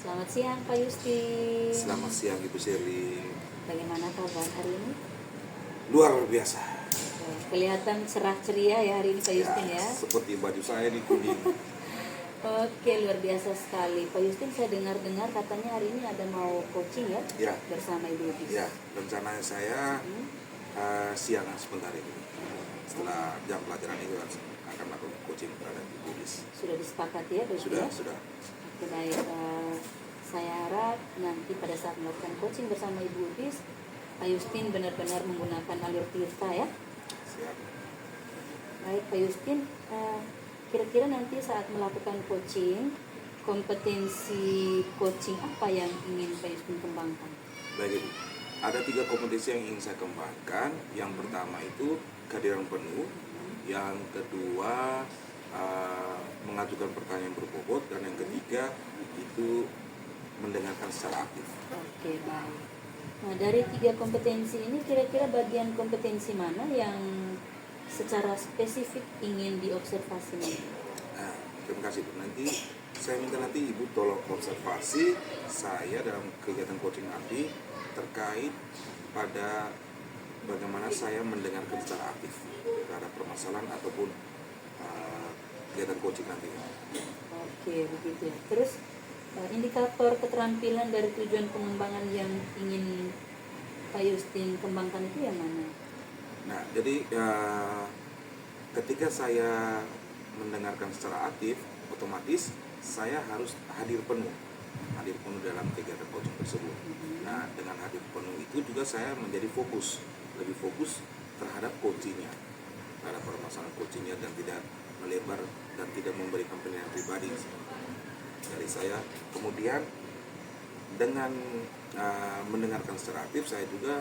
Selamat siang Pak Yustin. Selamat siang Ibu Sherly. Bagaimana kabar hari ini? Luar biasa. Kelihatan cerah ceria ya hari ini Pak Yustin ya. Seperti baju saya di kuning. Oke, luar biasa sekali Pak Yustin. Saya dengar katanya hari ini ada mau coaching ya, Ya. bersama Ibu Udis. Ya, rencananya saya siangan sebentar ini. Setelah jam pelajaran itu akan melakukan coaching terhadap Ibu Udis. Sudah disepakati ya Pak Yustin? Sudah. Oke, baik. Saya harap nanti pada saat melakukan coaching bersama Ibu Udis, Pak Yustin benar-benar menggunakan alur tirta ya. Siap. Baik Pak Yustin, kira-kira nanti saat melakukan coaching, kompetensi coaching apa yang ingin Pak Yustin kembangkan? Baik Ibu. Ada 3 kompetensi yang ingin saya kembangkan. Yang pertama itu kehadiran penuh. Yang kedua mengajukan pertanyaan berbobot, dan yang ketiga itu mendengarkan secara aktif. Oke, baik. Nah, dari 3 kompetensi ini kira-kira bagian kompetensi mana yang secara spesifik ingin diobservasi nih? Nah, terima kasih Bu. Nanti saya minta nanti Ibu tolong observasi saya dalam kegiatan coaching nanti terkait pada bagaimana saya mendengarkan secara aktif terhadap permasalahan ataupun kegiatan coaching nanti. Oke, begitu ya. Terus indikator keterampilan dari tujuan pengembangan yang ingin Pak Yustin kembangkan itu yang mana? Nah, jadi ketika saya mendengarkan secara aktif, otomatis saya harus hadir penuh dalam kegiatan coaching tersebut. Nah, dengan hadir penuh itu juga saya menjadi lebih fokus terhadap coachingnya, terhadap permasalahan coachingnya, dan tidak melebar dan tidak memberikan penilaian pribadi dari saya. Kemudian dengan mendengarkan secara aktif, saya juga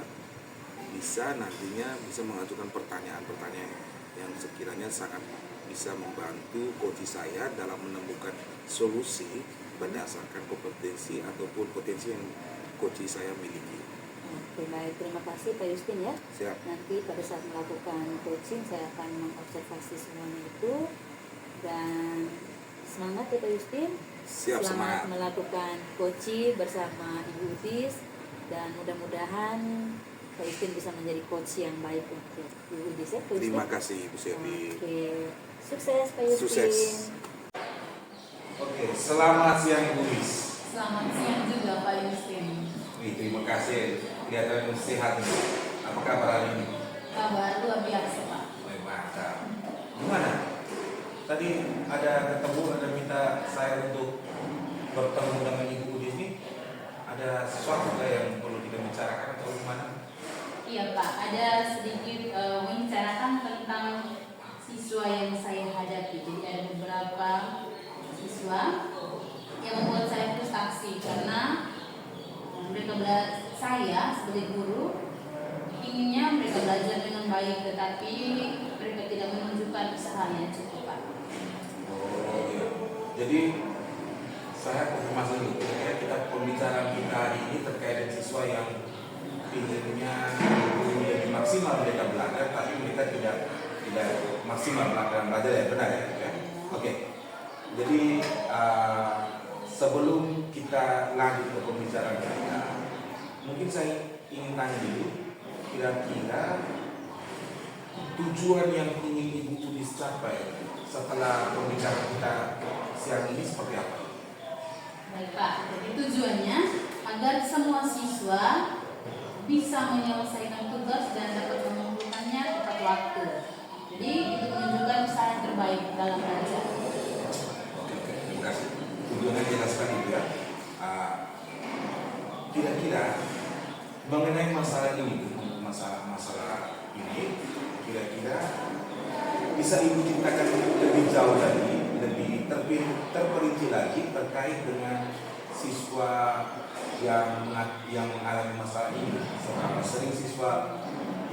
nantinya bisa mengajukan pertanyaan-pertanyaan yang sekiranya sangat bisa membantu coach saya dalam menemukan solusi berdasarkan kompetensi ataupun potensi yang coach saya miliki. Oke, baik. Terima kasih Pak Yustin ya. Siap. Nanti pada saat melakukan coaching saya akan mengobservasi semuanya itu, dan semangat ya Pak Yustin. Siap, Selamat semangat melakukan coaching bersama Ibu Udis, dan mudah-mudahan Pak Yustin bisa menjadi coach yang baik untuk Ibu Udis ya Pak Yustin. Terima kasih Ibu Sherly. Oke, sukses Pak Yustin. Sukses. Oke, selamat siang Ibu Udis. Selamat siang juga Pak Yustin. Terima kasih, kelihatan sehat nih. Apa kabar hari ini? Kabar luar biasa Pak. Mantap. Gimana? Tadi ada minta saya untuk bertemu dengan Ibu Udis nih. Ada sesuatu yang perlu kita bicarakan atau gimana? Iya Pak, ada sedikit membicarakan tentang siswa yang saya hadapi. Jadi ada beberapa siswa yang membuat saya frustasi karena saya sebagai guru inginnya mereka belajar dengan baik, tetapi mereka tidak menunjukkan usaha yang cukup Pak. Oh iya. Jadi saya konfirmasi dulu. Kita pembicaraan kita hari ini terkait dengan siswa yang inginnya lebih maksimal mereka belajar, tapi mereka tidak maksimal dalam belajar, ya benar ya? Oke. Jadi sebelum kita lanjut ke pembicaraan kita, mungkin saya ingin tanya dulu, kira-kira tujuan yang ingin Ibu Udis capai setelah pembicaraan kita siang ini seperti apa? Baik Pak, jadi tujuannya agar semua siswa bisa menyelesaikan tugas dan dapat mengumpulkannya tepat waktu. Jadi itu menunjukkan usaha yang terbaik dalam belajar. Oke, terima kasih. Tujuannya jelas sekali ya. Kira-kira mengenai masalah ini, masalah ini, kira-kira bisa Ibu ceritakan lebih jauh lagi, lebih terperinci lagi terkait dengan siswa yang mengalami masalah ini. Seberapa sering siswa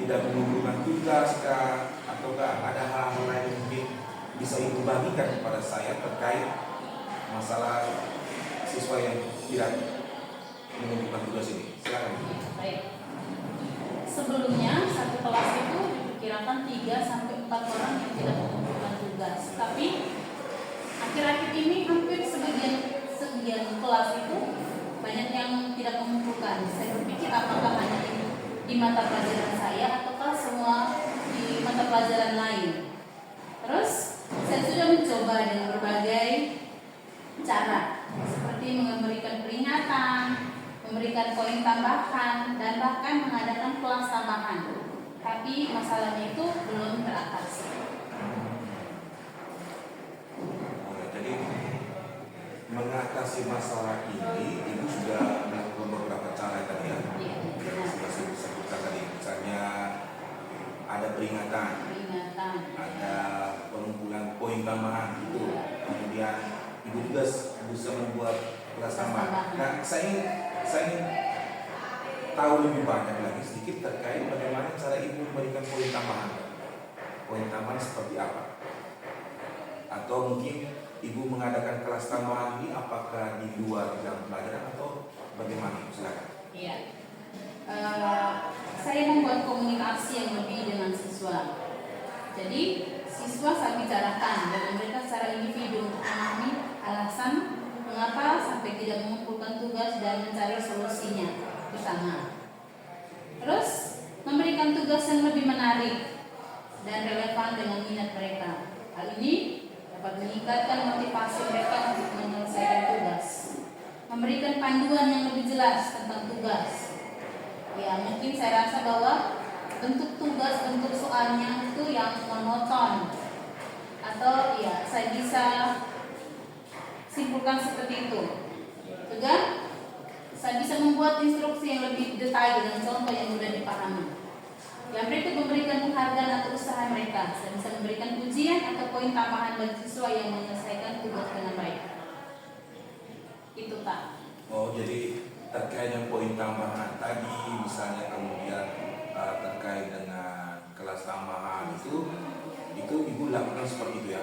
tidak mengumpulkan tugas kah, ataukah ada hal-hal lain yang mungkin bisa Ibu bagikan kepada saya terkait masalah siswa yang tidak mengumpulkan tugas ini? Silakan. Baik. Sebelumnya satu kelas itu diperkirakan 3-4 orang yang tidak mengumpulkan tugas. Tapi akhir-akhir ini hampir sebagian sebagian kelas itu banyak yang tidak mengumpulkan. Saya berpikir apakah hanya di mata pelajaran saya ataukah semua di mata pelajaran lain. Terus saya sudah mencoba dengan berbagai cara, seperti memberikan peringatan, memberikan poin tambahan, dan bahkan mengadakan kelas tambahan. Tapi masalahnya itu belum teratasi. Jadi mengatasi masalah ini, ibu sudah melakukan beberapa cara tadi ya. Iya, benar. Sudah saya sebutkan tadi, misalnya ada peringatan, ada pengumpulan poin tambahan itu, kemudian ibu juga bisa membuat kelas tambahan. Nah, saya ingin tahu lebih banyak lagi sedikit terkait bagaimana cara ibu memberikan poin tambahan. Poin tambahan seperti apa? Atau mungkin ibu mengadakan kelas tambahan ini apakah di luar jam pelajaran atau bagaimana? Silakan. Iya. Saya membuat komunikasi yang lebih dengan siswa. Jadi siswa saya bicarakan dengan mereka secara individu untuk memahami alasan mengapa sampai tidak mengumpulkan tugas dan mencari solusinya bersama. Terus memberikan tugas yang lebih menarik dan relevan dengan minat mereka. Hal ini dapat meningkatkan motivasi mereka untuk menyelesaikan tugas. Memberikan panduan yang lebih jelas tentang tugas. Ya, mungkin saya rasa bahwa bentuk tugas, bentuk soalnya itu yang monoton. Atau ya, saya bisa simpulkan seperti itu. Juga saya bisa membuat instruksi yang lebih detail dengan contoh yang mudah dipahami. Yang berikut memberikan penghargaan atau usaha mereka. Saya bisa memberikan pujian atau poin tambahan bagi siswa yang menyelesaikan tugas dengan baik. Itu Pak. Oh, jadi terkait dengan poin tambahan tadi, misalnya kemudian terkait dengan kelas tambahan itu ibu lakukan seperti itu ya.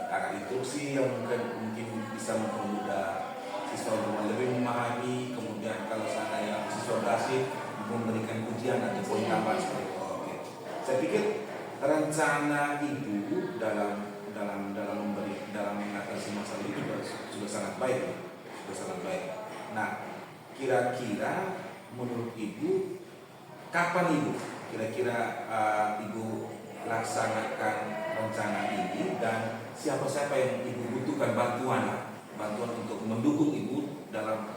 Ada instruksi yang mungkin bisa mempermudah siswa untuk lebih memahami. Kemudian kalau seandainya siswa berhasil, ibu memberikan pujian atau poin tambahan seperti itu. Oke. Saya pikir rencana ibu dalam mengatasi masalah itu sudah sangat baik, sudah sangat baik. Nah, kira-kira menurut ibu kapan ibu kira-kira ibu laksanakan rencana ini dan siapa-siapa yang ibu butuhkan bantuan untuk mendukung ibu dalam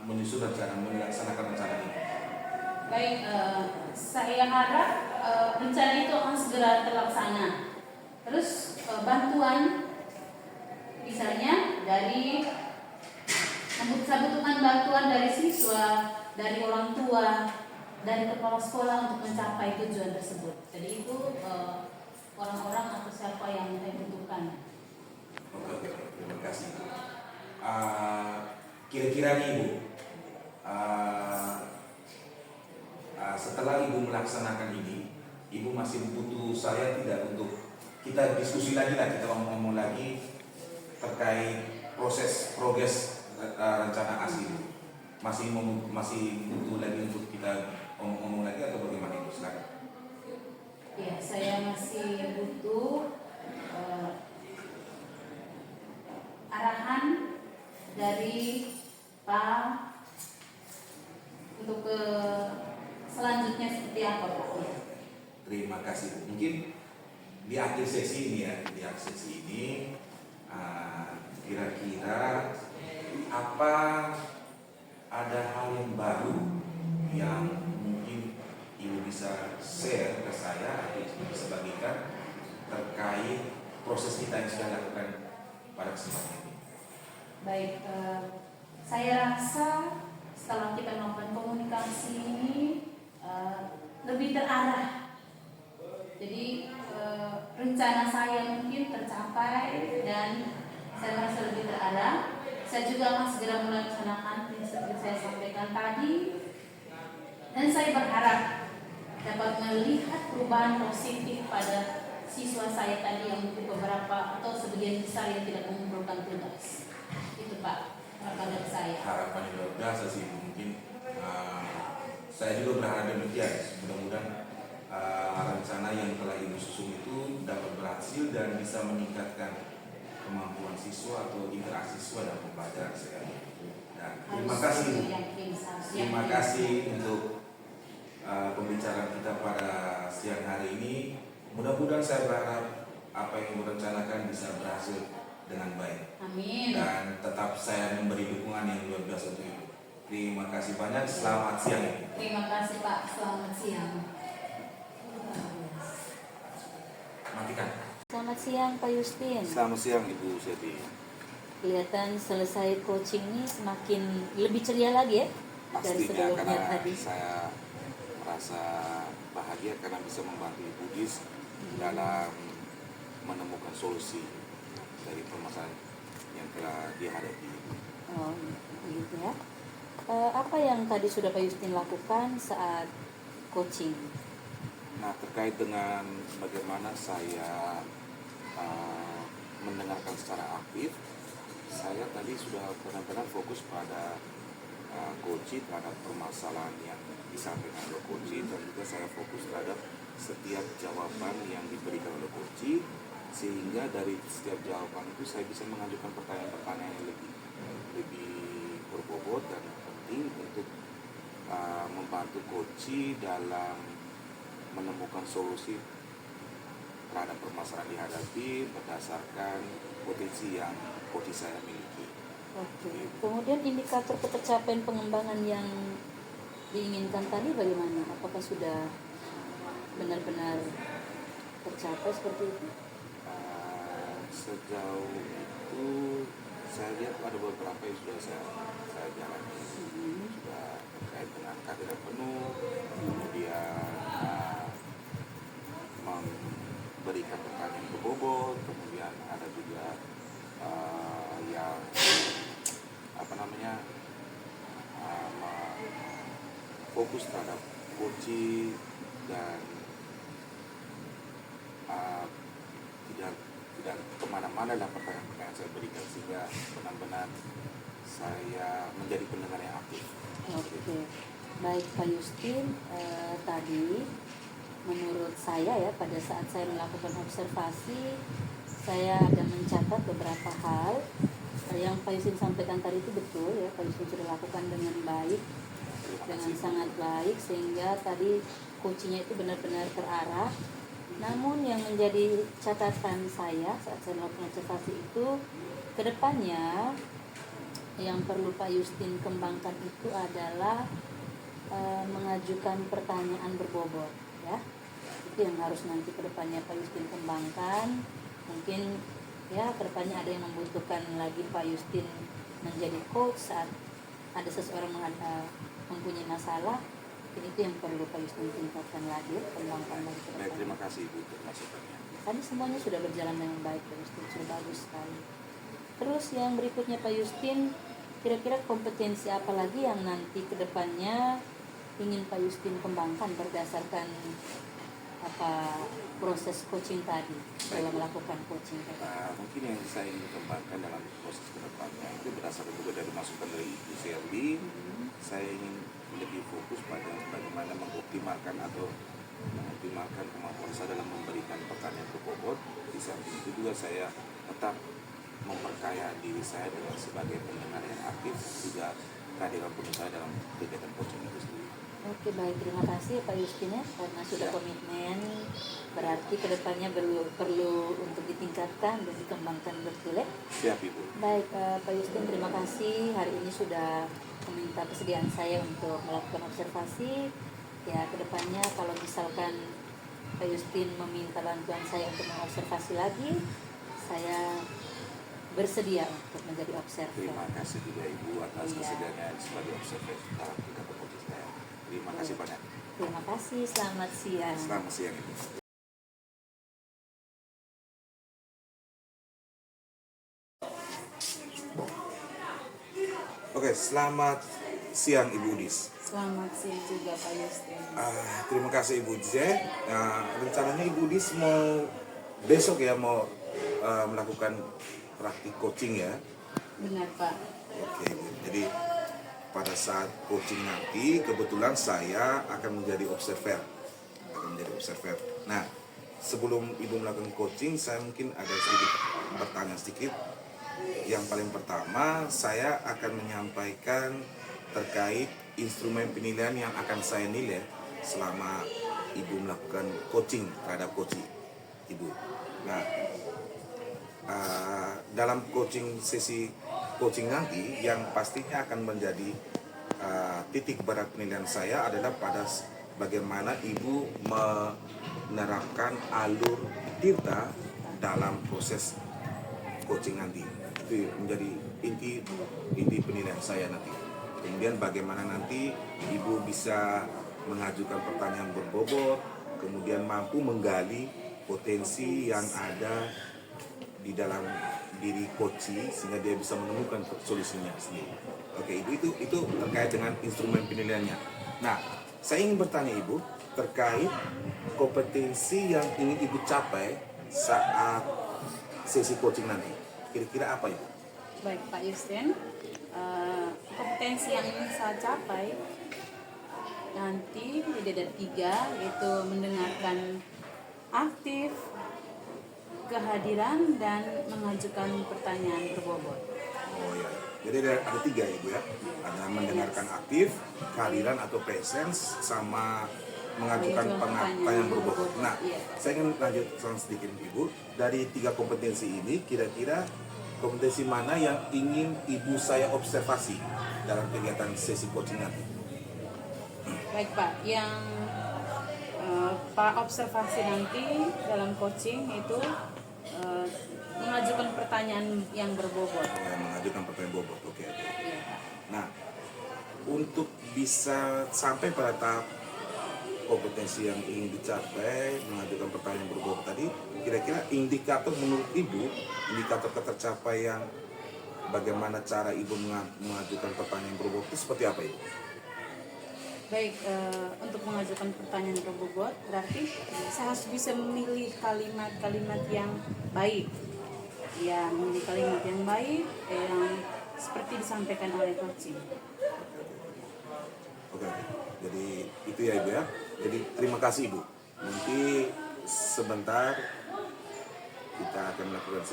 menyusun rencana, melaksanakan rencana ini? Baik, saya harap rencana itu akan segera terlaksana. Terus bantuan misalnya dari saya butuhkan bantuan dari siswa, dari orang tua, dari kepala sekolah untuk mencapai tujuan tersebut. Jadi itu orang-orang atau siapa yang saya butuhkan. Oke, terima kasih. Kira-kira nih ibu, setelah ibu melaksanakan ini, ibu masih butuh saya tidak untuk kita diskusi lagi lah, kita ngomong lagi terkait progres rencana asli. Masih butuh lagi untuk kita ngomong lagi atau bagaimana ibu? Silakan. Ya, saya masih butuh arahan dari Pak untuk ke selanjutnya seperti apa Pak? Terima kasih. Mungkin di akhir sesi ini kira-kira apa ada hal yang baru yang mungkin ibu bisa share ke saya atau ibu bisa bagikan terkait proses kita yang sudah lakukan pada kesempatan ini? Baik, saya rasa setelah kita melakukan komunikasi ini lebih terarah. Jadi rencana saya mungkin tercapai dan saya merasa lebih terarah. Saya juga akan segera melaksanakan seperti saya sampaikan tadi. Dan saya berharap dapat melihat perubahan positif pada siswa saya tadi yang mungkin beberapa atau sebagian besar yang tidak mengumpulkan tugas. Itu Pak, harapan dari saya. Harapan yang luar biasa sih, mungkin saya juga berharap demikian. Mudah-mudahan rencana yang telah ibu susun itu dapat berhasil dan bisa meningkatkan kemampuan siswa atau interaksi siswa dalam pembelajaran saya. Dan terima kasih untuk pembicaraan kita pada siang hari ini. Mudah-mudahan saya berharap apa yang direncanakan bisa berhasil dengan baik. Amin. Dan tetap saya memberi dukungan yang luar biasa untuk itu. Terima kasih banyak. Selamat siang. Terima kasih Pak. Selamat siang. Matikan. Selamat siang Pak Justin. Selamat siang Ibu Seti. Kelihatan selesai coaching ini semakin lebih ceria lagi ya dari Pastinya sebelumnya karena tadi. saya merasa bahagia karena bisa membantu Ibu Dis dalam menemukan solusi dari permasalahan yang telah dihadapi. Oh, gitu ya. Apa yang tadi sudah Pak Justin lakukan saat coaching? Nah, terkait dengan bagaimana saya mendengarkan secara aktif, saya tadi sudah benar-benar fokus pada coaching terhadap permasalahan yang disampaikan oleh coaching, dan juga saya fokus terhadap setiap jawaban yang diberikan oleh coaching, sehingga dari setiap jawaban itu saya bisa mengajukan pertanyaan-pertanyaan yang lebih berbobot dan penting untuk membantu coaching dalam menemukan solusi terhadap permasalahan dihadapi berdasarkan potensi yang coaching saya miliki. Oke. Kemudian indikator ketercapaian pengembangan yang diinginkan tadi bagaimana? Apakah sudah benar-benar tercapai seperti itu? Sejauh itu saya lihat ada beberapa yang sudah saya jalani. Sudah terkait dengan kehadiran penuh, kemudian memberikan pertanyaan berbobot, kemudian ada juga yang fokus terhadap coaching dan tidak kemana-mana dalam pertanyaan-pertanyaan saya berikan, sehingga benar-benar saya menjadi pendengar yang aktif. Oke, baik Pak Justin, tadi menurut saya ya pada saat saya melakukan observasi, saya ada mencatat beberapa hal yang Pak Justin sampaikan tadi itu betul ya. Pak Justin sudah lakukan dengan baik, dengan sangat baik, sehingga tadi coachingnya itu benar-benar terarah. Namun yang menjadi catatan saya saat saya melakukan observasi itu, kedepannya yang perlu Pak Justin kembangkan itu adalah mengajukan pertanyaan berbobot ya. Itu yang harus nanti kedepannya Pak Justin kembangkan. Mungkin ya kedepannya ada yang membutuhkan lagi Pak Justin menjadi coach saat ada seseorang mempunyai masalah. Mungkin itu yang perlu Pak Justin tingkatkan lagi, kembangkan lagi ke depan. Terima kasih Ibu untuk masukannya. Tadi semuanya sudah berjalan dengan baik Pak Justin, sudah bagus sekali. Terus yang berikutnya Pak Justin, kira-kira kompetensi apa lagi yang nanti ke depannya ingin Pak Justin kembangkan berdasarkan proses coaching tadi dalam melakukan coaching tadi? Mungkin yang saya ingin kembangkan dalam proses ke depannya itu berdasarkan juga dari masukan dari Ibu Sherly. Saya ingin lebih fokus pada bagaimana mengoptimalkan kemampuan saya dalam memberikan pertanyaan berbobot. Di samping itu juga saya tetap memperkaya diri saya dengan sebagai pendengar yang aktif, juga kehadiran penuh saya dalam kegiatan coaching itu sendiri. Oke, baik, terima kasih Pak Justin ya, karena sudah komitmen. Berarti kedepannya perlu untuk ditingkatkan dan dikembangkan betul ya. Siap Ibu. Baik Pak Justin, terima kasih hari ini sudah meminta kesediaan saya untuk melakukan observasi. Ya, kedepannya kalau misalkan Pak Justin meminta bantuan saya untuk mengobservasi lagi, saya bersedia untuk menjadi observer. Terima kasih juga Ibu atas kesediaannya sebagai observer dalam kegiatan coaching saya. Terima kasih banyak. Terima kasih, selamat siang. Selamat siang Ibu. Oke, selamat siang Ibu Dis. Selamat siang juga Pak Justin. Terima kasih Ibu Dis. Rencananya Ibu Dis mau besok ya melakukan praktik coaching ya. Benar Pak. Oke, jadi pada saat coaching nanti kebetulan saya akan menjadi observer. Nah, sebelum Ibu melakukan coaching, saya mungkin ada sedikit bertanya sedikit. Yang paling pertama, saya akan menyampaikan terkait instrumen penilaian yang akan saya nilai selama Ibu melakukan coaching terhadap coaching Ibu. Nah, dalam sesi coaching nanti, yang pastinya akan menjadi titik berat penilaian saya adalah pada bagaimana Ibu menerapkan alur Tirta dalam proses coaching nanti. Itu menjadi inti penilaian saya nanti. Kemudian bagaimana nanti Ibu bisa mengajukan pertanyaan berbobot, kemudian mampu menggali potensi yang ada di dalam diri coachee sehingga dia bisa menemukan solusinya sendiri. Oke, itu terkait dengan instrumen penilaiannya. Nah, saya ingin bertanya Ibu terkait kompetensi yang ingin Ibu capai saat sesi coaching nanti. Kira-kira apa Ibu? Baik Pak Justin, kompetensi yang ingin saya capai nanti di ada 3, yaitu mendengarkan aktif, kehadiran, dan mengajukan pertanyaan berbobot. Oh ya, jadi ada 3 Ibu ya. Ada mendengarkan aktif, kehadiran atau presence, sama mengajukan pertanyaan berbobot. Nah, saya ingin lanjutkan sedikit Ibu. Dari 3 kompetensi ini, kira-kira kompetensi mana yang ingin Ibu saya observasi dalam kegiatan sesi coaching nanti? Baik Pak, yang Pak observasi nanti dalam coaching itu mengajukan pertanyaan yang berbobot. Mengajukan pertanyaan bobot, oke. Iya, Pak. Nah, untuk bisa sampai pada tahap kompetensi yang ingin dicapai, mengajukan pertanyaan berbobot tadi, kira-kira indikator menurut Ibu, indikator ketercapaian bagaimana cara Ibu mengajukan pertanyaan berbobot itu seperti apa Ibu? Baik, untuk mengajukan pertanyaan berbobot berarti saya harus bisa memilih kalimat-kalimat yang baik. Ya, memilih kalimat yang baik yang seperti disampaikan oleh coaching. Oke. Jadi itu ya Ibu ya. Jadi terima kasih Ibu. Nanti sebentar kita akan melakukan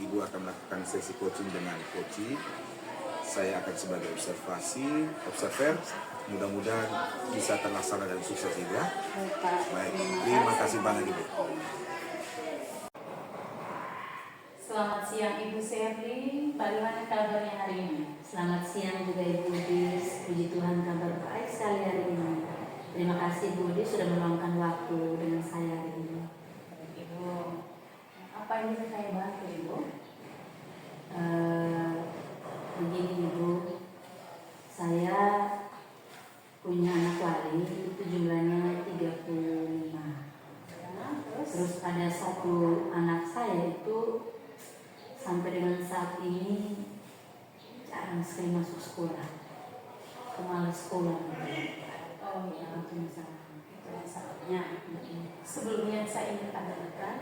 Ibu akan melakukan sesi coaching dengan coachee. Saya akan sebagai observer. Mudah-mudahan bisa terlaksana dan sukses Ibu ya. Baik, terima kasih banyak Ibu. Selamat siang Ibu Serli, bagaimana kabarnya hari ini? Selamat siang juga Ibu Udis, puji Tuhan kabar baik sekali hari ini. Terima kasih Bu Udis sudah meluangkan waktu dengan saya hari ini. Ibu, apa yang bisa saya bantu Ibu? Begini Ibu, saya punya anak wali itu jumlahnya 35. Terus ada satu anak saya itu sampai dengan saat ini jarang sekali masuk sekolah, kemalas sekolah. Oh ya, Itu masalahnya. Sebelumnya saya ingin tanyakan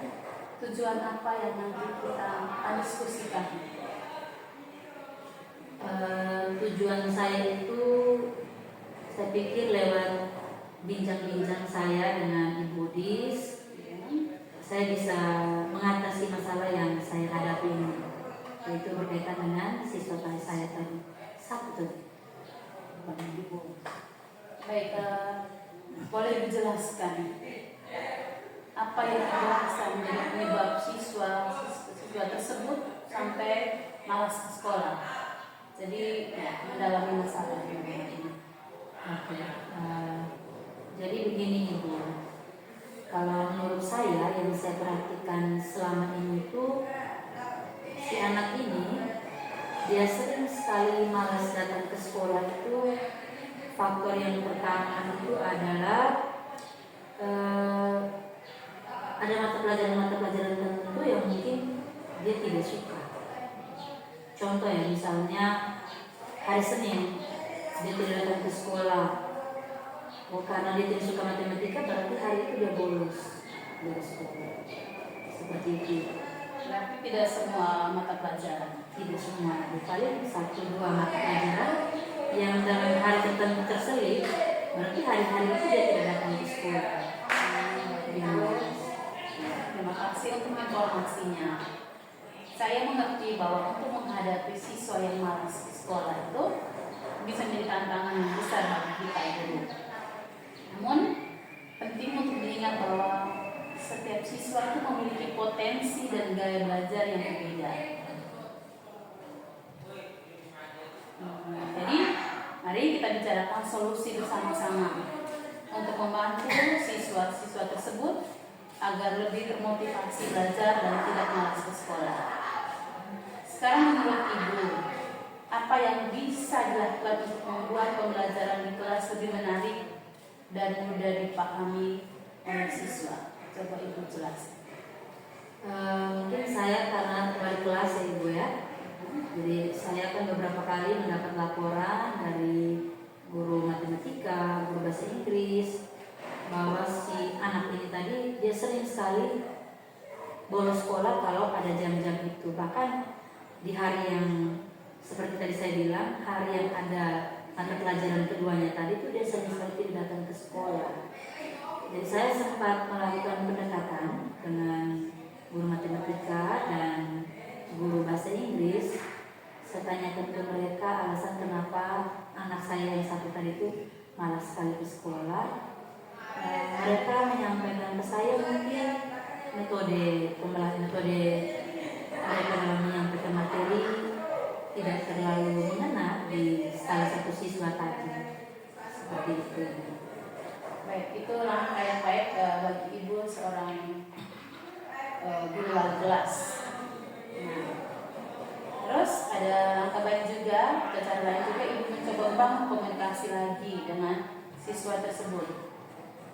tujuan apa yang nanti kita akan diskusikan. Tujuan saya itu, saya pikir lewat bincang-bincang saya dengan Ibu Dis, saya bisa mengatasi masalah yang saya hadapi ini, yaitu berkaitan dengan siswa saya tadi. Satu, Baik, boleh dijelaskan apa yang dirasa menjadi penyebab siswa tersebut sampai malas ke sekolah. Jadi mendalami masalah ini. Oke. Jadi begini Ibu, kalau menurut saya yang saya perhatikan selama ini itu si anak ini dia sering sekali malas datang ke sekolah. Itu faktor yang pertama itu adalah ada mata pelajaran tertentu yang mungkin dia tidak suka. Contoh ya, misalnya hari Senin dia tidak datang ke sekolah. Karena dia tidak suka matematika, berarti hari itu dia bolos dari sekolah. Seperti itu. Berarti tidak semua mata pelajaran. Tidak semua, paling 1-2 mata pelajaran yang dalam hari tertentu terselip, berarti hari-hari itu dia tidak datang ke sekolah. motivasinya. Saya mengerti bahwa untuk menghadapi siswa yang malas di sekolah itu bisa menjadi tantangan yang besar bagi kita guru. Namun penting untuk diingat bahwa setiap siswa itu memiliki potensi dan gaya belajar yang berbeda. Jadi mari kita bicarakan solusi bersama-sama untuk membantu siswa-siswa tersebut agar lebih termotivasi belajar dan tidak malas ke sekolah. Sekarang menurut Ibu, apa yang bisa dilakukan untuk membuat pembelajaran di kelas lebih menarik dan mudah dipahami oleh siswa? Coba Ibu jelaskan. Mungkin saya karena wali kelas ya Ibu ya. Jadi saya kan beberapa kali mendapat laporan dari guru matematika, guru bahasa Inggris, bahwa si anak ini tadi dia sering sekali bolos sekolah kalau ada jam-jam itu. Bahkan di hari yang seperti tadi saya bilang, hari yang ada mata pelajaran keduanya tadi itu dia sering sekali tidak datang ke sekolah. Jadi saya sempat melakukan pendekatan dengan guru matematika dan guru bahasa Inggris. Saya tanyakan ke mereka alasan kenapa anak saya yang satu tadi itu malas sekali ke sekolah. Mereka menyampaikan ke saya mungkin metode mereka dalam menyampaikan materi tidak terlalu mengena di salah satu siswa tadi, seperti itu. Baik, itu langkah yang baik bagi Ibu seorang guru wali kelas. Nah, terus ada langkah baik juga, cara lain juga Ibu mencoba membangun komunikasi lagi dengan siswa tersebut.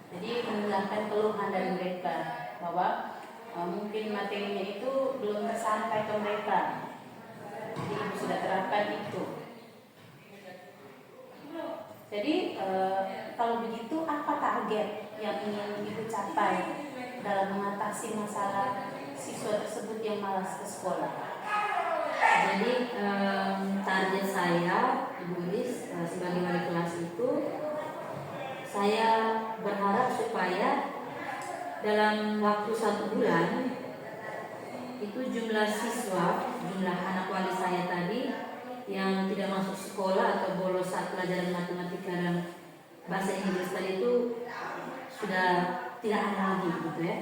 Jadi mendengarkan keluhan dari mereka bahwa mungkin materinya itu belum tersampai ke mereka. Jadi Ibu sudah terapkan itu. Jadi kalau begitu apa target yang ingin Ibu capai dalam mengatasi masalah siswa tersebut yang malas ke sekolah? Jadi target saya Ibu Lis sebagai wali kelas itu, saya berharap supaya dalam waktu 1 bulan itu jumlah anak wali saya tadi yang tidak masuk sekolah atau bolos saat pelajaran matematika dan bahasa Inggris tadi itu sudah tidak ada lagi gitu ya.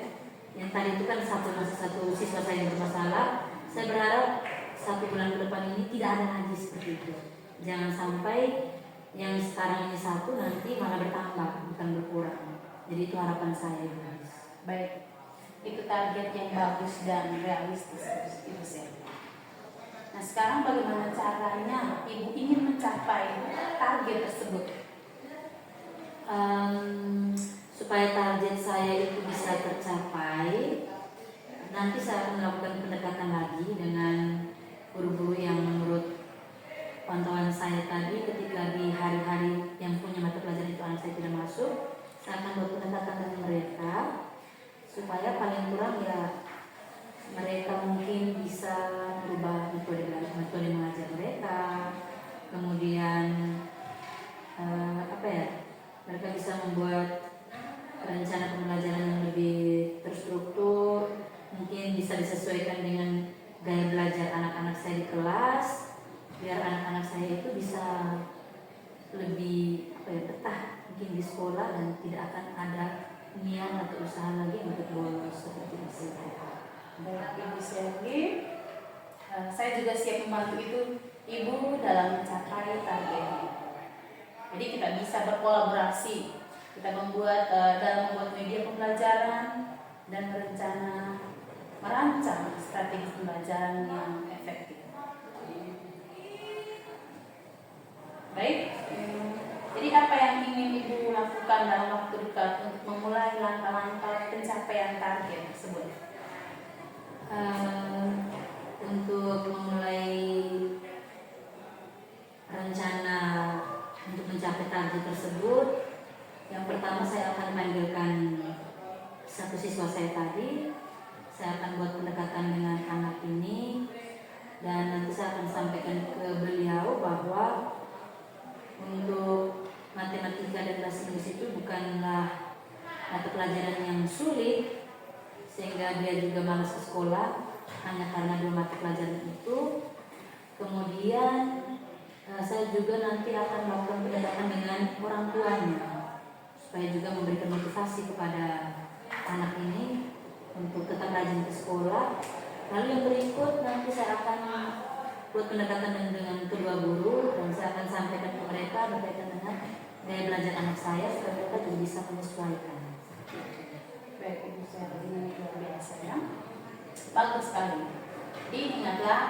Yang tadi itu kan masih satu siswa saya yang bermasalah. Saya berharap 1 bulan ke depan ini tidak ada lagi seperti itu. Jangan sampai yang sekarang ini 1 nanti malah bertambah bukan berkurang. Jadi itu harapan saya, guys. Baik, itu target yang bagus dan realistis Ibu share. Nah sekarang bagaimana caranya Ibu ingin mencapai target tersebut? Supaya target saya itu bisa tercapai, nanti saya akan melakukan pendekatan lagi dengan guru-guru yang menurut pantauan saya tadi, ketika di hari-hari yang punya mata pelajaran itu anak saya tidak masuk, saya akan buat pendekatan dengan mereka supaya paling kurang ya mereka mungkin bisa merubah metode mengajar mereka, kemudian mereka bisa membuat rencana pembelajaran yang lebih terstruktur, mungkin bisa disesuaikan dengan gaya belajar anak-anak saya di kelas, biar anak-anak saya itu bisa lebih betah mungkin di sekolah dan tidak akan ada niat atau usaha lagi untuk bolos seperti itu. Baik Ibu Sherly, saya juga siap membantu Ibu dalam mencapai target. Jadi kita bisa berkolaborasi, kita dalam membuat media pembelajaran dan merancang strategi pembelajaran yang efektif. Baik, jadi apa yang ingin Ibu lakukan dalam waktu dekat untuk memulai langkah-langkah pencapaian target tersebut? Untuk memulai rencana untuk mencapai target tersebut, yang pertama saya akan panggilkan satu siswa saya tadi. Saya akan buat pendekatan dengan anak ini dan nanti saya akan sampaikan ke beliau bahwa untuk matematika dan bahasa Inggris itu bukanlah mata pelajaran yang sulit sehingga dia juga malas ke sekolah, hanya karena 2 mata pelajaran itu. Kemudian saya juga nanti akan melakukan pendekatan dengan orang tuanya supaya juga memberikan motivasi kepada anak ini untuk tetap rajin ke sekolah. Lalu yang berikut nanti saya akan buat pendekatan dengan kedua guru dan saya akan sampaikan ke mereka berkaitan dengan gaya belajar anak saya supaya mereka juga bisa menyesuaikan. Baik, Ibu Sherly, luar biasa ya. Bagus sekali. Jadi ingatlah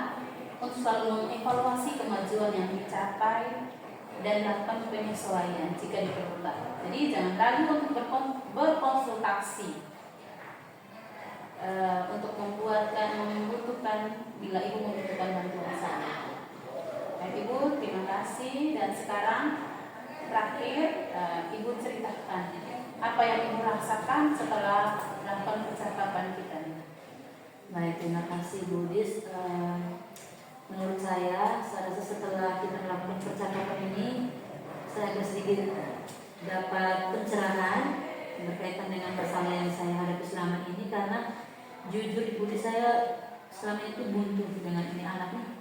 untuk selalu mengevaluasi kemajuan yang dicapai dan lakukan penyesuaian jika diperlukan. Jadi jangan ragu untuk berkonsultasi untuk membutuhkan bila Ibu membutuhkan bantuan saya. Baik Ibu, terima kasih. Dan sekarang terakhir Ibu ceritakan apa yang Ibu rasakan setelah melakukan percakapan kita. Baik, terima kasih Bu Dis. Menurut saya rasa setelah kita melakukan percakapan ini, saya agak sedikit dapat pencerahan berkaitan dengan masalah yang saya hadapi selama ini, karena jujur Ibu Dis, saya selama itu buntu dengan ini anaknya.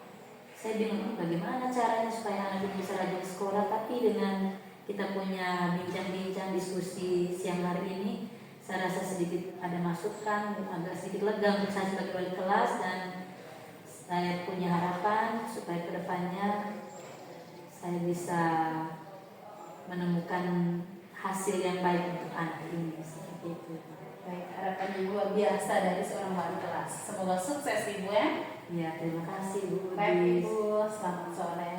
Saya bingung bagaimana caranya supaya anak itu bisa rajin sekolah, tapi dengan kita punya bincang-bincang diskusi siang hari ini, saya rasa sedikit ada masukan, agak sedikit lega untuk saya sebagai wali kelas, dan saya punya harapan supaya kedepannya saya bisa menemukan hasil yang baik untuk anak ini, seperti itu. Baik, harapan yang luar biasa dari seorang wali kelas. Semoga sukses Ibu ya. Ya, terima kasih Bu. Baik Ibu, selamat sore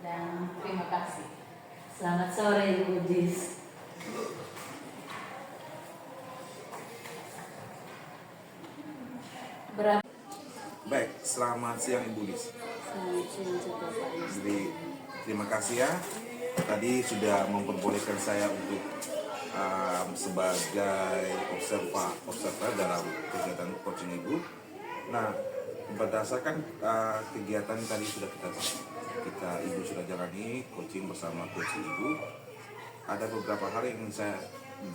dan terima kasih. Selamat sore Ibu Dis. Berapa? Baik, selamat siang Ibu Dis. Selamat siang juga Pak Yustin. Jadi terima kasih ya. Tadi sudah memperbolehkan saya untuk sebagai observer dalam kegiatan coaching Ibu. Nah, berdasarkan kegiatan tadi sudah Ibu sudah jalani coaching bersama coach Ibu. Ada beberapa hal yang ingin saya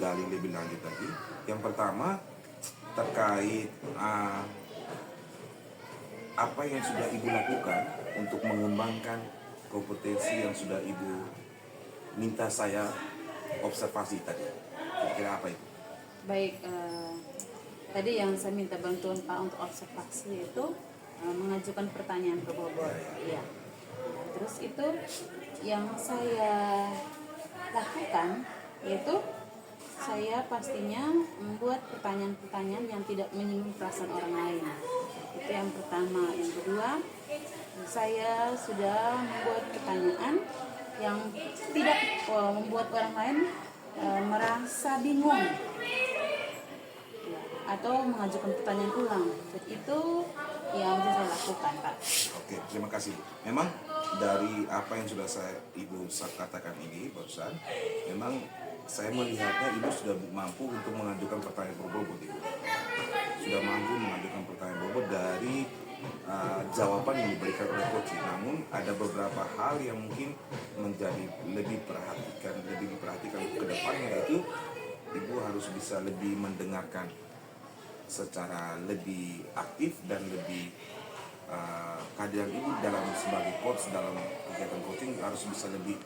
gali lebih lanjut lagi. Yang pertama terkait apa yang sudah Ibu lakukan untuk mengembangkan kompetensi yang sudah Ibu minta saya observasi tadi. Kira-kira apa itu? Baik, tadi yang saya minta bantuan Pak untuk observasi itu mengajukan pertanyaan ke Bobot. Iya. Terus itu yang saya lakukan yaitu saya pastinya membuat pertanyaan-pertanyaan yang tidak menyinggung perasaan orang lain. Itu yang pertama. Yang kedua, saya sudah membuat pertanyaan yang tidak membuat orang lain merasa bingung atau mengajukan pertanyaan ulang. Jadi itu yang bisa saya lakukan, Pak. Oke, terima kasih Bu. Memang dari apa yang sudah Ibu katakan ini barusan, memang saya melihatnya Ibu sudah mampu untuk mengajukan pertanyaan berbobot Ibu. Sudah mampu mengajukan pertanyaan berbobot dari jawaban yang diberikan oleh coach. Namun ada beberapa hal yang mungkin menjadi lebih diperhatikan ke depannya, yaitu Ibu harus bisa lebih mendengarkan secara lebih aktif dan lebih kehadiran Ibu dalam sebagai coach dalam kegiatan coaching harus bisa lebih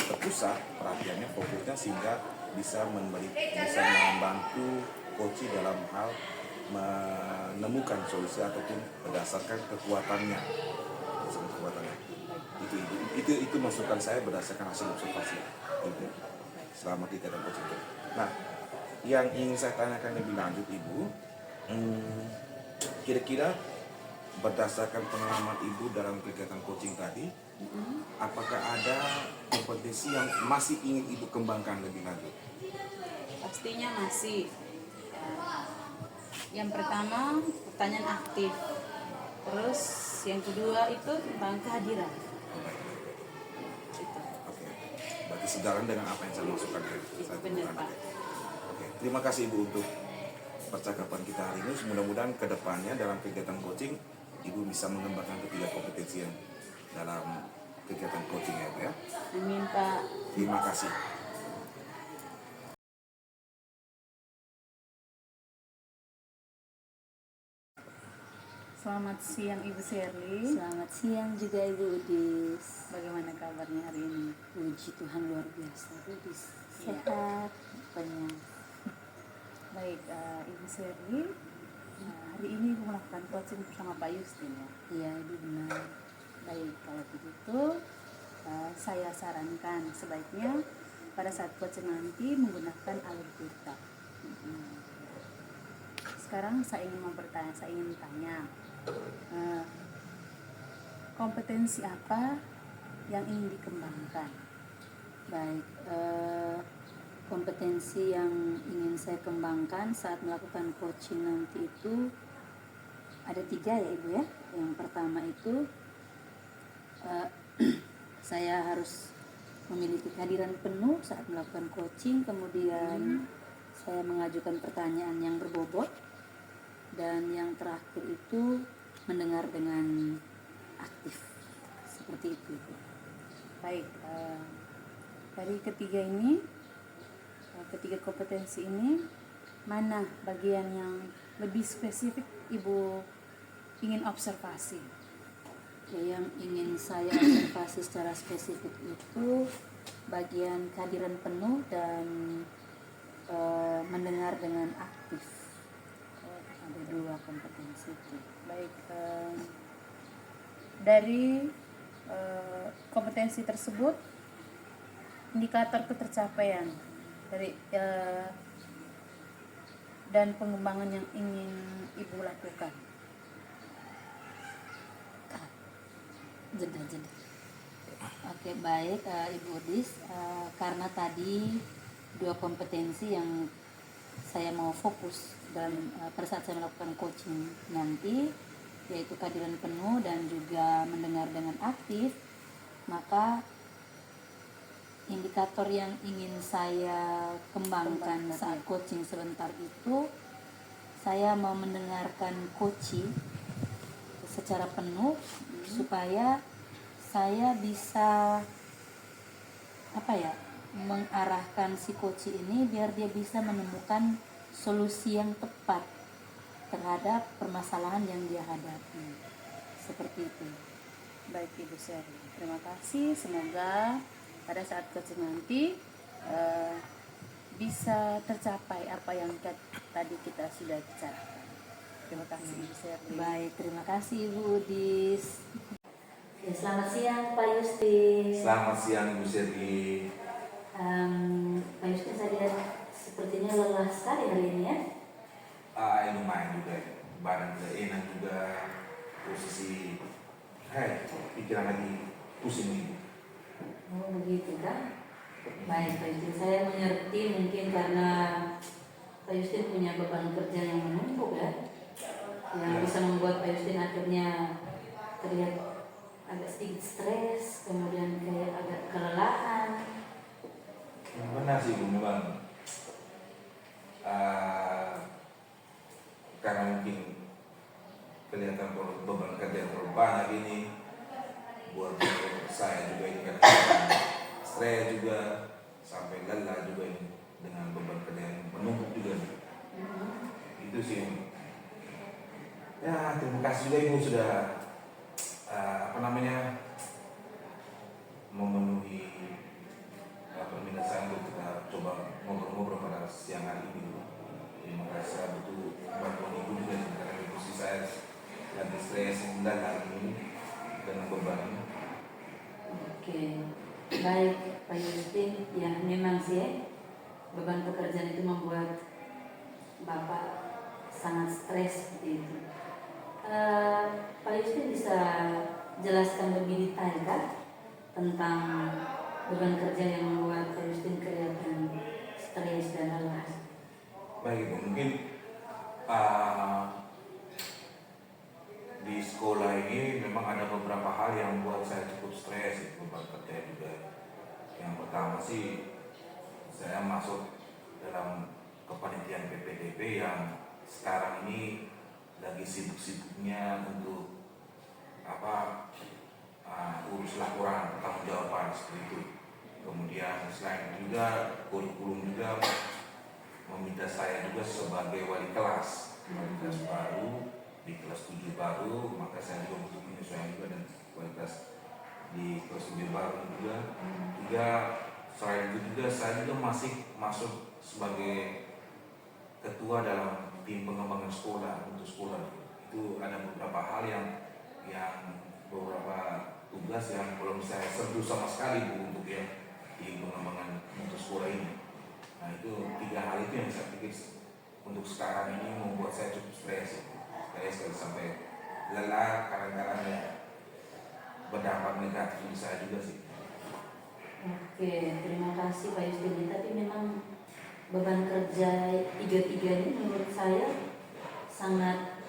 terpusat perhatiannya, fokusnya, sehingga bisa membantu coach dalam hal menemukan solusi ataupun berdasarkan kekuatannya. Itu masukan saya berdasarkan hasil observasi Ibu selama kegiatan coaching. Nah, yang ingin saya tanyakan lebih lanjut Ibu, kira-kira berdasarkan pengalaman Ibu dalam kegiatan coaching tadi, apakah ada kompetensi yang masih ingin Ibu kembangkan lebih lanjut? Pastinya masih. Yang pertama, pertanyaan aktif. Terus yang kedua itu tentang kehadiran. Oke. Berarti sejalan dengan apa yang saya masukkan tadi. Itu benar, Pak. Oke. Terima kasih Ibu untuk percakapan kita hari ini. Mudah-mudahan ke depannya dalam kegiatan coaching Ibu bisa mengembangkan ketiga kompetensi yang dalam kegiatan coaching ya. Amin, Pak. Terima kasih. Selamat siang Ibu Sherly. Selamat siang juga Ibu Udis. Bagaimana kabarnya hari ini? Puji Tuhan luar biasa Udis. Iya. Sehat pokoknya. Baik, Ibu Sherly, hari ini Ibu melakukan coaching bersama Pak Yustin ya? Iya Ibu benar. Baik, kalau begitu saya sarankan sebaiknya pada saat coaching nanti menggunakan Alkitab. Sekarang saya ingin tanya, kompetensi apa yang ingin dikembangkan? Baik, kompetensi yang ingin saya kembangkan saat melakukan coaching nanti itu ada 3 ya Ibu ya. Yang pertama itu saya harus memiliki kehadiran penuh saat melakukan coaching, kemudian saya mengajukan pertanyaan yang berbobot, dan yang terakhir itu mendengar dengan aktif, seperti itu. Baik, dari ketiga kompetensi ini, mana bagian yang lebih spesifik Ibu ingin observasi? Yang ingin saya observasi secara spesifik itu bagian kehadiran penuh dan mendengar dengan aktif. Ada 2 kompetensi itu. Baik, dari kompetensi tersebut, indikator ketercapaian dari dan pengembangan yang ingin Ibu lakukan. Jeda. Oke, baik Ibu Udis, karena tadi 2 kompetensi yang saya mau fokus dalam pada saat saya melakukan coaching nanti, yaitu kehadiran penuh dan juga mendengar dengan aktif, maka indikator yang ingin saya kembangkan saat coaching sebentar itu, saya mau mendengarkan coaching secara penuh supaya saya bisa mengarahkan si coach ini biar dia bisa menemukan solusi yang tepat terhadap permasalahan yang dia hadapi, seperti itu. Baik Ibu Sherly, terima kasih. Semoga pada saat coaching nanti bisa tercapai apa yang tadi kita sudah bicarakan. Terima kasih Ibu Sherly. Baik, terima kasih Ibu Udis. Ya, selamat siang Pak Yustin. Selamat siang Ibu Sherly. Pak Yustin, saya lihat sepertinya lelah sekali hari ini ya. Lumayan juga, badan tidak enak juga, posisi pikiran lagi pusing ini. Oh begitu kan? Baik Pak Yustin, saya mengerti mungkin karena Pak Yustin punya beban kerja yang menumpuk ya, yang bisa membuat Pak Yustin akhirnya terlihat agak sedikit stres, kemudian kayak agak kelelahan. Benar sih Bu, memang karena mungkin kelihatan beban kerja terlalu banyak ini, buat saya juga ini kadang-kadang stres juga, sampai lelah juga ini dengan beban kerja yang menumpuk juga. Itu sih. Ya, terima kasih juga Ibu sudah memenuhi permintaan saya untuk kita coba ngobrol-ngobrol pada siang hari ini. Terima kasih, saya butuh bantuan Ibu juga karena posisi saya lagi stres dan lagi dengan beban. Oke, baik Pak Yustin, ya memang sih ya, beban pekerjaan itu membuat Bapak sangat stres seperti itu. Pak Yustin bisa jelaskan lebih detail kan tentang beban kerja yang membuat Pak Yustin kelihatan stres dan lelah? Baik Ibu, mungkin di sekolah ini memang ada beberapa hal yang membuat saya cukup stres, beban kerja juga. Yang pertama sih, saya masuk dalam kepanitiaan PPDB yang sekarang ini lagi sibuk-sibuknya untuk urus laporan pertanggungjawaban seperti itu. Kemudian selain itu juga kurikulum juga meminta saya juga sebagai wali kelas baru di kelas 7 baru, maka saya juga butuh penyesuaian juga dan kualitas di kelas 7 baru juga. Juga selain itu juga saya juga masih masuk sebagai ketua dalam tim pengembangan sekolah untuk sekolah. Itu ada beberapa hal yang beberapa tugas yang belum saya sentuh sama sekali Bu untuk yang tim pengembangan untuk sekolah ini. Nah itu 3 hal itu yang saya pikir untuk sekarang ini membuat saya cukup stres sampai lelah, kadang-kadang ya berdampak negatif di saya juga sih. Oke, terima kasih Pak Yustin. Tapi memang beban kerja tiga-tiga ini menurut saya sangat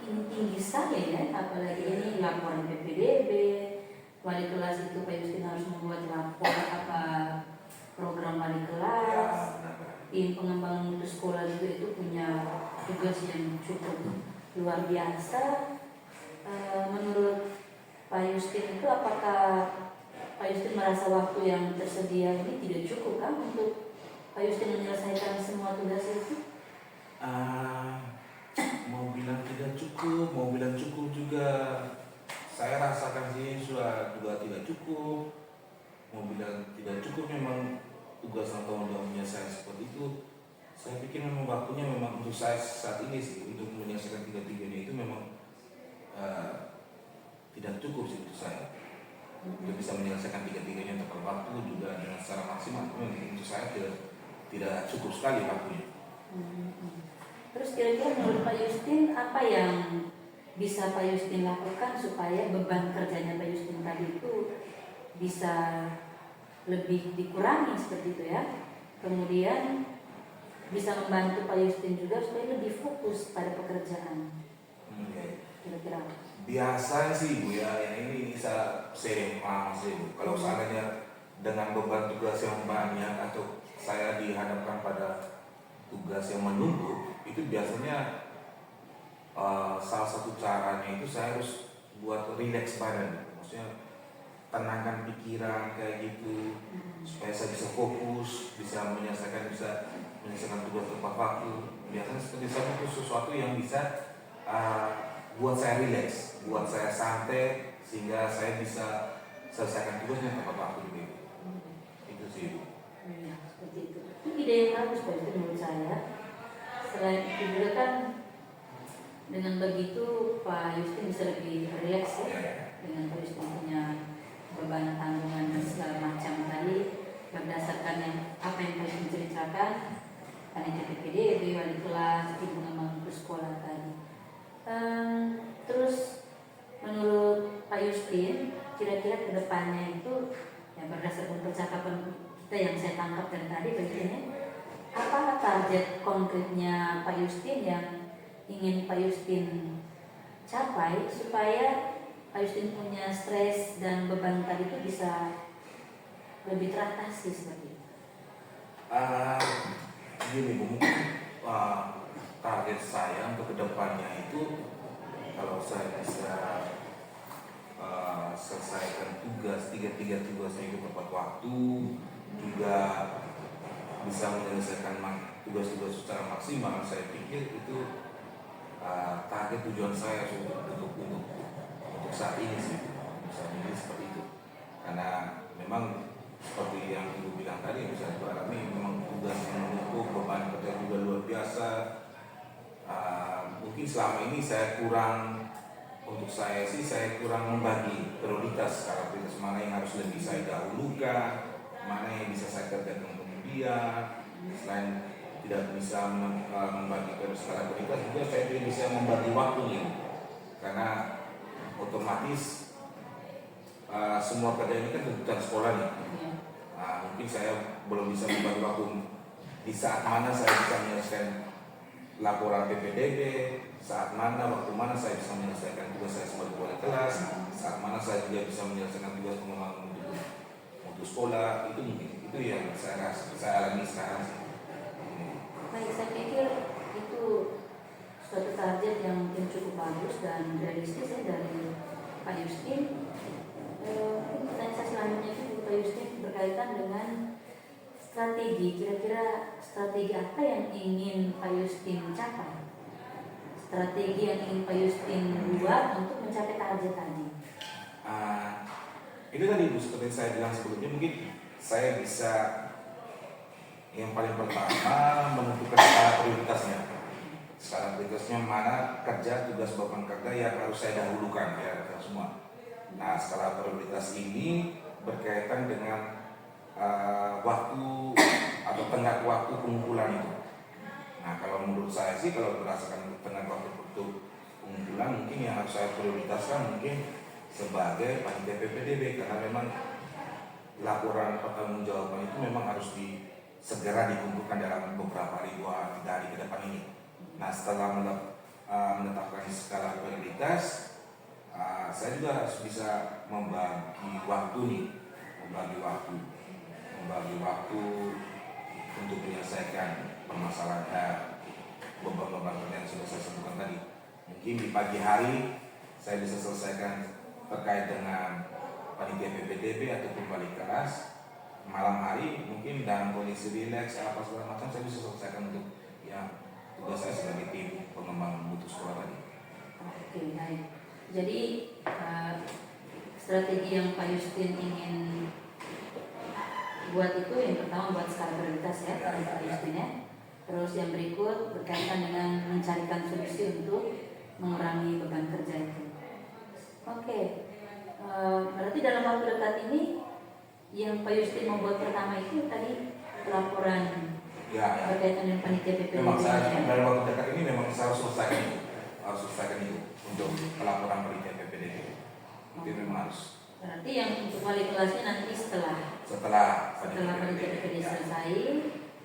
tinggi sekali ya. Apalagi ini laporan PPDB, wali kelas itu Pak Yustin harus membuat laporan program wali kelas. Tim pengembangan mutu sekolah juga itu punya tugas yang cukup luar biasa. Menurut Pak Yustin itu apakah Pak Yustin merasa waktu yang tersedia ini tidak cukup kan untuk Pak Yustin menyelesaikan semua tugas itu? Mau bilang tidak cukup, mau bilang cukup juga. Saya rasakan sih sudah juga tidak cukup. Mau bilang tidak cukup, memang tugas atau undang-undangnya saya seperti itu. Saya pikir memang waktunya memang untuk saya saat ini sih untuk menyelesaikan tiga-tiganya itu memang tidak cukup sih untuk saya. Untuk bisa menyelesaikan tiga-tiganya tepat waktu juga dengan secara maksimal, untuk saya tidak cukup sekali waktunya. Terus kira-kira menurut Pak Yustin apa yang bisa Pak Yustin lakukan supaya beban kerjanya Pak Yustin tadi itu bisa lebih dikurangi seperti itu ya? Kemudian bisa membantu Pak Yustin juga supaya lebih fokus pada pekerjaan. Kira-kira biasanya sih Bu ya, yang ini saya sering sih Bu. Kalau seandainya dengan beban tugas yang banyak atau saya dihadapkan pada tugas yang menumpuk, itu biasanya salah satu caranya itu saya harus buat relax badan, maksudnya tenangkan pikiran kayak gitu, supaya saya bisa fokus, bisa menyelesaikan tugas tepat waktu. Biasanya seperti saya butuh sesuatu yang bisa buat saya relax, buat saya santai, sehingga saya bisa selesaikan tugasnya tepat waktu begitu. Itu sih Bu. Seperti itu. Itu ide yang bagus Pak Yustin menurut saya. Selain itu juga kan dengan begitu Pak Yustin bisa lebih rileks ya. Dengan Pak Yustin punya beban tanggungan dan segala macam tadi berdasarkan apa yang Pak Yustin ceritakan, panitia PPDB, wali kelas, tim pengembangan sekolah tadi. Terus menurut Pak Yustin, kira-kira kedepannya itu ya berdasarkan percakapan kita yang saya tangkap dari tadi begini, apa target konkretnya Pak Yustin yang ingin Pak Yustin capai supaya Pak Yustin punya stres dan beban tadi itu bisa lebih teratasi seperti itu? Gini Bu, target saya untuk kedepannya itu kalau saya bisa selesaikan tiga tugasnya itu tepat waktu, juga bisa menyelesaikan tugas-tugas secara maksimal, saya pikir itu target tujuan saya untuk saat ini sih, saat ini seperti itu. Karena memang seperti yang Ibu bilang tadi, yang saya alami memang tugas yang menumpuk, beban kerja juga luar biasa. Mungkin selama ini saya kurang membagi prioritas, mana yang harus lebih saya dahulukan, mana yang bisa saya kerjakan kemudian. Selain tidak bisa membagi prioritas juga saya tidak bisa membagi waktunya, karena otomatis semua kerja ini kan tuntutan sekolah nih. Mungkin saya belum bisa membagi waktu di saat mana saya bisa menyelesaikan laporan PPDB, saat mana, waktu mana saya bisa menyelesaikan tugas saya sebagai wali kelas, saat mana saya juga bisa menyelesaikan tugas pengembangan untuk sekolah. Itu mungkin itu yang saya alami sekarang sih. Baik, saya pikir itu suatu target yang mungkin cukup bagus dan realistis ya dari Pak Yustin. Pertanyaan saya selanjutnya itu Pak Yustin berkaitan dengan strategi. Kira-kira strategi apa yang ingin Pak Yustin capai strategi yang ingin Pak Justin buat untuk mencapai target tadi? Itu tadi Bu, seperti saya bilang sebelumnya, mungkin saya bisa yang paling pertama menentukan skala prioritasnya. Skala prioritasnya mana kerja, tugas beban kerja yang harus saya dahulukan ya semua. Nah, skala prioritas ini berkaitan dengan waktu atau tenggat waktu pengumpulan itu. Nah, kalau menurut saya sih, kalau berdasarkan tenggat waktu pengumpulan, mungkin yang harus saya prioritaskan mungkin sebagai panitia PPDB, karena memang laporan pertanggungjawaban itu memang harus segera dikumpulkan dalam beberapa hari, 2-3 hari ke depan ini. Nah, setelah menetapkan skala prioritas, saya juga harus bisa membagi waktu untuk menyelesaikan permasalahan beban-beban kerja yang sudah saya sebutkan tadi. Mungkin di pagi hari saya bisa selesaikan terkait dengan panitia PPDB ataupun balik kelas. Malam hari mungkin dalam kondisi rileks apa segala macam saya bisa selesaikan untuk ya tugas saya sebagai tim pengembang mutu sekolah tadi. Oke, baik. Jadi strategi yang Pak Justin ingin buat itu yang pertama buat skala prioritas ya, Pak Justin ya. Terus yang berikut berkaitan dengan mencarikan solusi untuk mengurangi beban kerja itu. Oke, berarti dalam waktu dekat ini yang Pak Justin membuat pertama itu tadi laporan berkaitan dengan panitia PPDB. Memang saya dalam waktu dekat ini memang saya harus selesaikan itu untuk pelaporan panitia PPDB. Itu memang harus. Berarti yang untuk wali kelasnya nanti setelah panitia PPDB selesai,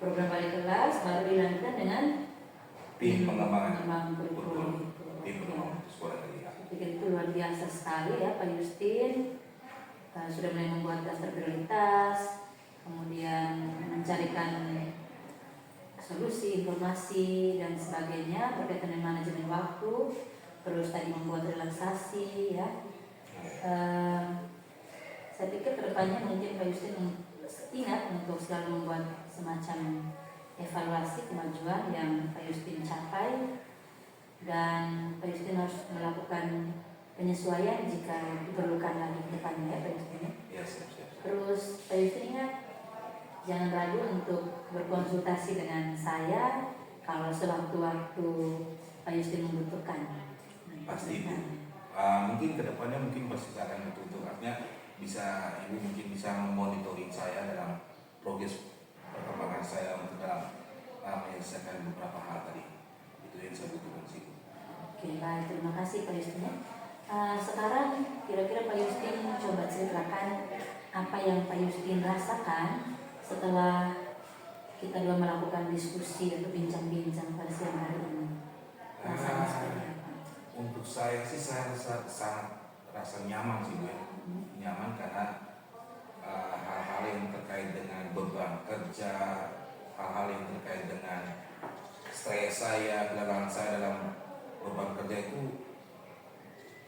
program wali kelas baru dilanjutkan dengan tim pengembangan kurikulum. Tim pengembangan sekolah tadi. Pikir itu luar biasa sekali ya Pak Justin. Sudah mulai membuat daftar prioritas, kemudian mencarikan solusi, informasi dan sebagainya berkaitan dengan manajemen waktu, terus tadi membuat relaksasi ya. Saya pikir kedepannya mungkin Pak Justin ingat untuk selalu membuat semacam evaluasi kemajuan yang Pak Justin capai, dan Pak Justin harus melakukan penyesuaian jika diperlukan lagi ke depannya ya Pak Justin. Terus Pak Justin ingat, jangan ragu untuk berkonsultasi dengan saya kalau sewaktu-waktu Pak Justin membutuhkan. Pasti Bu. Mungkin kedepannya mungkin pasti akan betul-betul, artinya Ibu mungkin bisa memonitoring saya dalam progres perkembangan saya untuk dalam menyelesaikan beberapa hal tadi. Itu yang saya butuhkan sih. Oke, baik, terima kasih Pak Justin. Sekarang kira-kira Pak Justin coba ceritakan apa yang Pak Justin rasakan setelah kita dua melakukan diskusi atau bincang-bincang pada siang hari ini. Rasanya seperti apa? Untuk saya sih saya sangat rasa nyaman sih Bu. Nyaman karena hal-hal yang terkait dengan beban kerja, hal-hal yang terkait dengan stres saya, kelelahan saya dalam beban kerja itu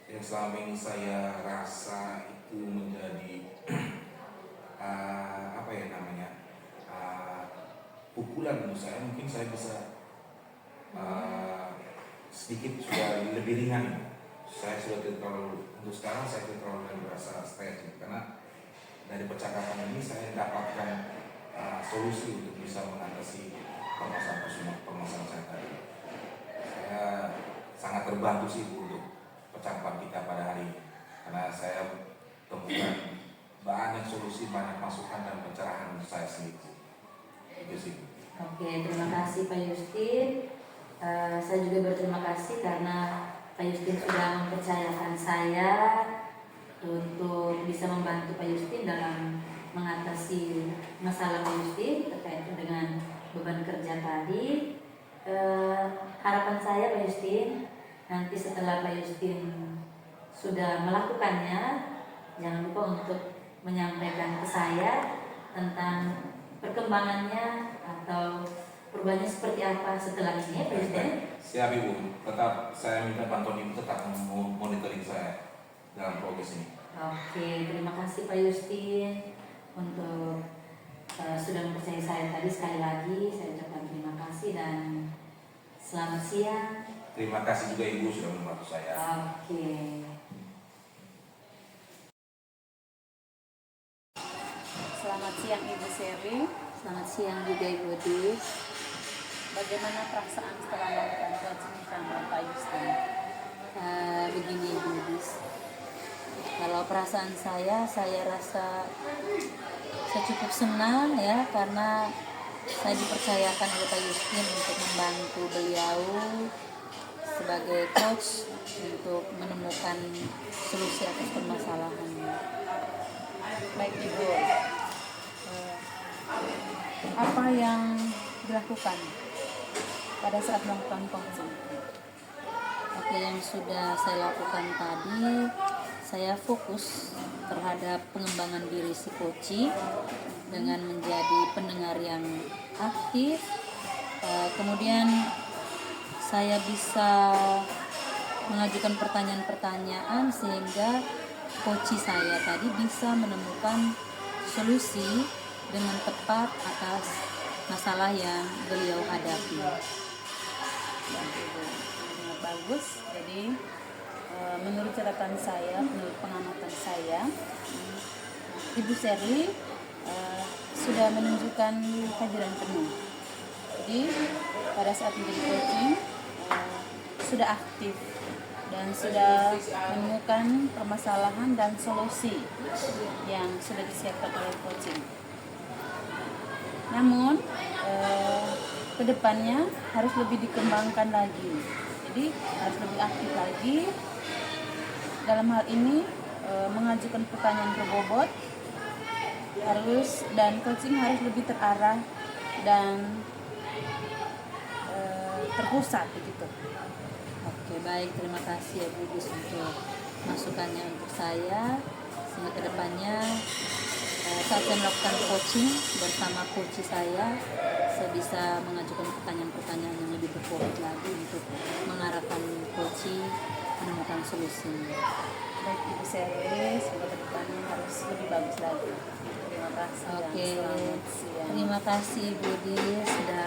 yang selama ini saya rasa itu menjadi pukulan untuk saya. Mungkin saya bisa sedikit sudah lebih ringan. Saya sudah tidak terlalu, untuk sekarang saya tidak terlalu merasa stres karena dari percakapan ini saya dapatkan solusi untuk bisa mengatasi permasalahan saya tadi. Saya sangat terbantu sih Bu untuk percakapan kita pada hari ini, karena saya temukan banyak solusi, banyak masukan dan pencerahan untuk saya sendiri. Itu sih. Oke, terima kasih Pak Justin. Saya juga berterima kasih karena Pak Justin sudah mempercayakan saya untuk bisa membantu Pak Justin dalam mengatasi masalah Pak Justin terkait dengan beban kerja tadi. Harapan saya Pak Justin, nanti setelah Pak Justin sudah melakukannya, jangan lupa untuk menyampaikan ke saya tentang perkembangannya atau perubahannya seperti apa setelah ini ya Pak Justin. Siap Ibu, tetap saya minta bantuan Ibu tetap monitoring saya dalam progres ini. Oke, terima kasih Pak Justin untuk sudah mempercayai saya tadi. Sekali lagi saya ucapkan terima kasih dan selamat siang. Terima kasih juga Ibu sudah membantu saya. Oke. Selamat siang Ibu Seri. Selamat siang juga Ibu Dis. Bagaimana perasaan setelah melakukan coaching sama Pak Yustin? Begini Ibu Dis. Kalau perasaan saya rasa saya cukup senang ya, karena saya dipercayakan oleh Pak Yustin untuk membantu beliau sebagai coach untuk menemukan solusi atas permasalahannya. Baik Ibu, apa yang dilakukan pada saat melakukan coaching? Oke, yang sudah saya lakukan tadi, saya fokus terhadap pengembangan diri si coach dengan menjadi pendengar yang aktif. Kemudian saya bisa mengajukan pertanyaan-pertanyaan sehingga coach saya tadi bisa menemukan solusi dengan tepat atas masalah yang beliau hadapi. Bagus. Jadi menurut catatan saya, menurut pengamatan saya, Ibu Seri sudah menunjukkan kehadiran penuh. Jadi pada saat menjadi coaching sudah aktif dan sudah menemukan permasalahan dan solusi yang sudah disiapkan oleh coaching. Namun kedepannya harus lebih dikembangkan lagi. Jadi harus lebih aktif lagi dalam hal ini, mengajukan pertanyaan berbobot dan coaching harus lebih terarah dan terpusat begitu. Oke, baik, terima kasih ya Bu Dis untuk masukannya untuk saya, sehingga kedepannya saat saya melakukan coaching bersama coach saya bisa mengajukan pertanyaan-pertanyaan yang lebih berbobot lagi untuk mengarahkan coach menemukan solusi. Baik Ibu Seri, semoga kedepannya harus lebih bagus lagi. Terima kasih. Oke, terima kasih Ibu Dis sudah